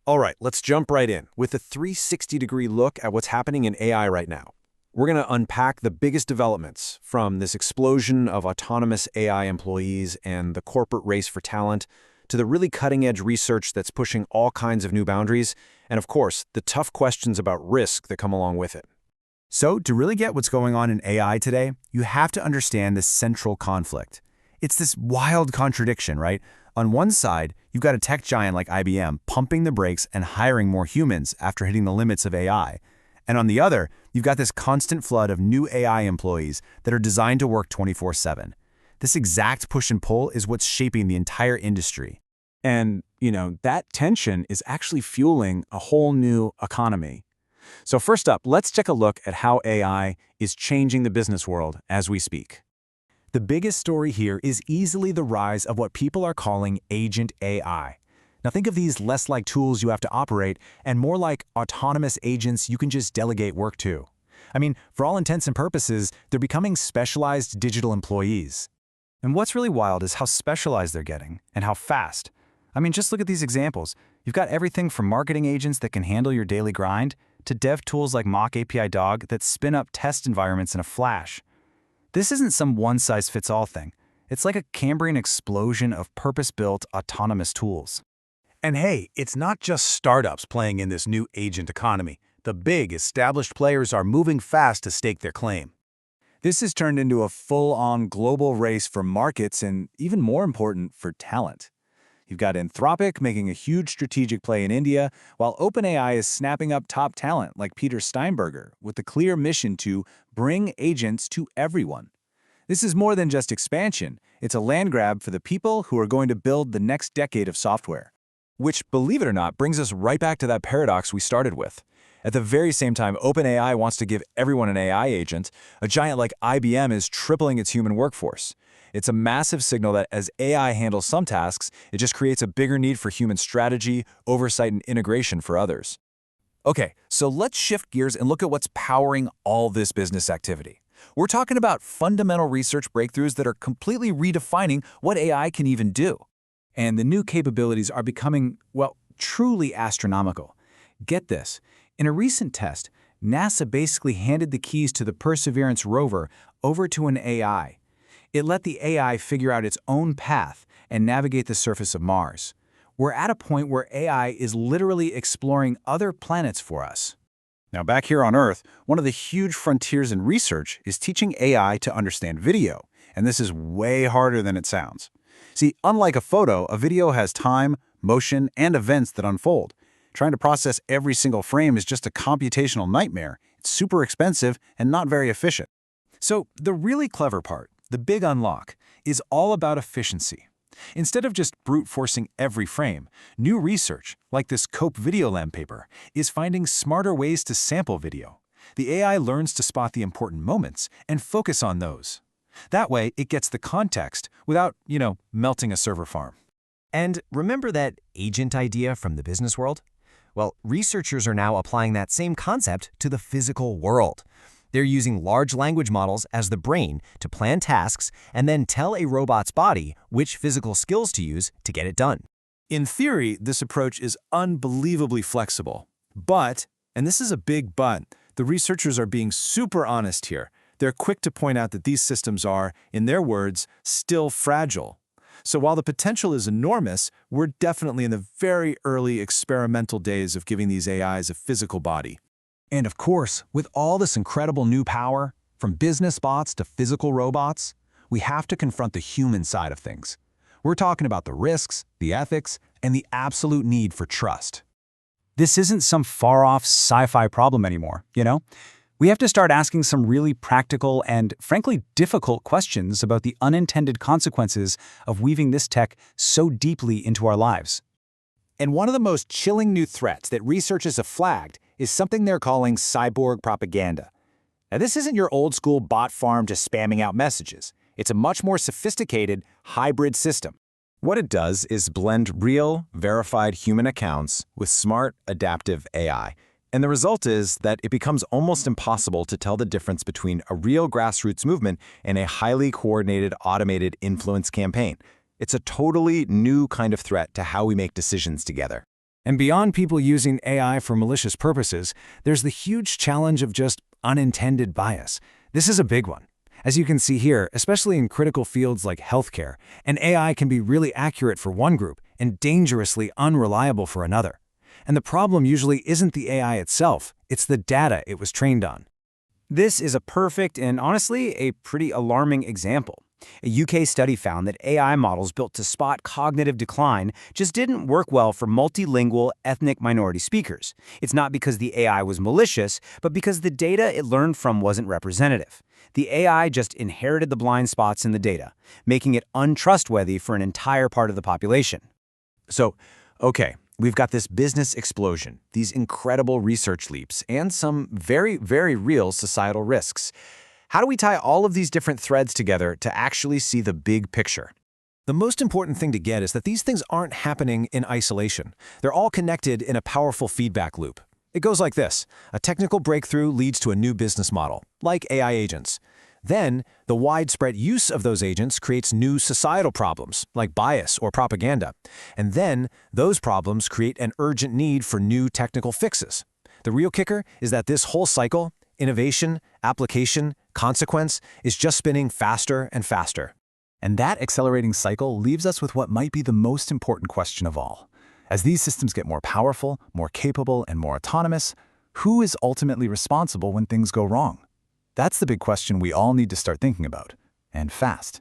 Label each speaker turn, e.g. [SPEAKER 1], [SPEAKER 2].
[SPEAKER 1] All right, let's jump right in with a 360-degree look at what's happening in AI right now. We're going to unpack the biggest developments from this explosion of autonomous AI employees and the corporate race for talent to the really cutting-edge research that's pushing all kinds of new boundaries, and of course, the tough questions about risk that come along with it.
[SPEAKER 2] So, to really get what's going on in AI today, you have to understand the central conflict. It's this wild contradiction, right? On one side, you've got a tech giant like IBM pumping the brakes and hiring more humans after hitting the limits of AI. And on the other, you've got this constant flood of new AI employees that are designed to work 24/7. This exact push and pull is what's shaping the entire industry.
[SPEAKER 3] And, that tension is actually fueling a whole new economy. So first up, let's take a look at how AI is changing the business world as we speak.
[SPEAKER 2] The biggest story here is easily the rise of what people are calling Agent AI. Now think of these less like tools you have to operate and more like autonomous agents you can just delegate work to. I mean, for all intents and purposes, they're becoming specialized digital employees. And what's really wild is how specialized they're getting and how fast. I mean, just look at these examples. You've got everything from marketing agents that can handle your daily grind to dev tools like Mock API Dog that spin up test environments in a flash. This isn't some one-size-fits-all thing. It's like a Cambrian explosion of purpose-built autonomous tools.
[SPEAKER 4] And hey, it's not just startups playing in this new agent economy. The big, established players are moving fast to stake their claim.
[SPEAKER 3] This has turned into a full-on global race for markets and, even more important, for talent. You've got Anthropic making a huge strategic play in India, while OpenAI is snapping up top talent like Peter Steinberger with the clear mission to bring agents to everyone. This is more than just expansion. It's a land grab for the people who are going to build the next decade of software.
[SPEAKER 1] Which, believe it or not, brings us right back to that paradox we started with. At the very same time OpenAI wants to give everyone an AI agent, a giant like IBM is tripling its human workforce. It's a massive signal that as AI handles some tasks, it just creates a bigger need for human strategy, oversight, and integration for others. Okay, so let's shift gears and look at what's powering all this business activity. We're talking about fundamental research breakthroughs that are completely redefining what AI can even do.
[SPEAKER 3] And the new capabilities are becoming, well, truly astronomical. Get this. In a recent test, NASA basically handed the keys to the Perseverance rover over to an AI. It let the AI figure out its own path and navigate the surface of Mars. We're at a point where AI is literally exploring other planets for us.
[SPEAKER 4] Now back here on Earth, one of the huge frontiers in research is teaching AI to understand video, and this is way harder than it sounds. See, unlike a photo, a video has time, motion, and events that unfold. Trying to process every single frame is just a computational nightmare. It's super expensive and not very efficient.
[SPEAKER 3] So the really clever part, the big unlock, is all about efficiency. Instead of just brute forcing every frame, new research, like this Cope VideoLab paper, is finding smarter ways to sample video. The AI learns to spot the important moments and focus on those. That way, it gets the context without, melting a server farm.
[SPEAKER 5] And remember that agent idea from the business world? Well, researchers are now applying that same concept to the physical world. They're using large language models as the brain to plan tasks and then tell a robot's body which physical skills to use to get it done.
[SPEAKER 4] In theory, this approach is unbelievably flexible. But, and this is a big but, the researchers are being super honest here. They're quick to point out that these systems are, in their words, still fragile. So while the potential is enormous, we're definitely in the very early experimental days of giving these AIs a physical body.
[SPEAKER 2] And of course, with all this incredible new power, from business bots to physical robots, we have to confront the human side of things. We're talking about the risks, the ethics, and the absolute need for trust.
[SPEAKER 3] This isn't some far-off sci-fi problem anymore, We have to start asking some really practical and, frankly, difficult questions about the unintended consequences of weaving this tech so deeply into our lives.
[SPEAKER 6] And one of the most chilling new threats that researchers have flagged is something they're calling cyborg propaganda. Now, this isn't your old-school bot farm just spamming out messages. It's a much more sophisticated, hybrid system.
[SPEAKER 1] What it does is blend real, verified human accounts with smart, adaptive AI. And the result is that it becomes almost impossible to tell the difference between a real grassroots movement and a highly coordinated, automated influence campaign. It's a totally new kind of threat to how we make decisions together.
[SPEAKER 2] And beyond people using AI for malicious purposes, there's the huge challenge of just unintended bias. This is a big one. As you can see here, especially in critical fields like healthcare, an AI can be really accurate for one group and dangerously unreliable for another. And the problem usually isn't the AI itself, it's the data it was trained on.
[SPEAKER 6] This is a perfect and honestly a pretty alarming example. A UK study found that AI models built to spot cognitive decline just didn't work well for multilingual ethnic minority speakers. It's not because the AI was malicious, but because the data it learned from wasn't representative. The AI just inherited the blind spots in the data, making it untrustworthy for an entire part of the population.
[SPEAKER 1] So, okay, we've got this business explosion, these incredible research leaps, and some very, very real societal risks. How do we tie all of these different threads together to actually see the big picture?
[SPEAKER 2] The most important thing to get is that these things aren't happening in isolation. They're all connected in a powerful feedback loop. It goes like this. A technical breakthrough leads to a new business model, like AI agents. Then, the widespread use of those agents creates new societal problems, like bias or propaganda. And then, those problems create an urgent need for new technical fixes. The real kicker is that this whole cycle, innovation, application, consequence, is just spinning faster and faster.
[SPEAKER 3] And that accelerating cycle leaves us with what might be the most important question of all. As these systems get more powerful, more capable, and more autonomous, who is ultimately responsible when things go wrong? That's the big question we all need to start thinking about, and fast.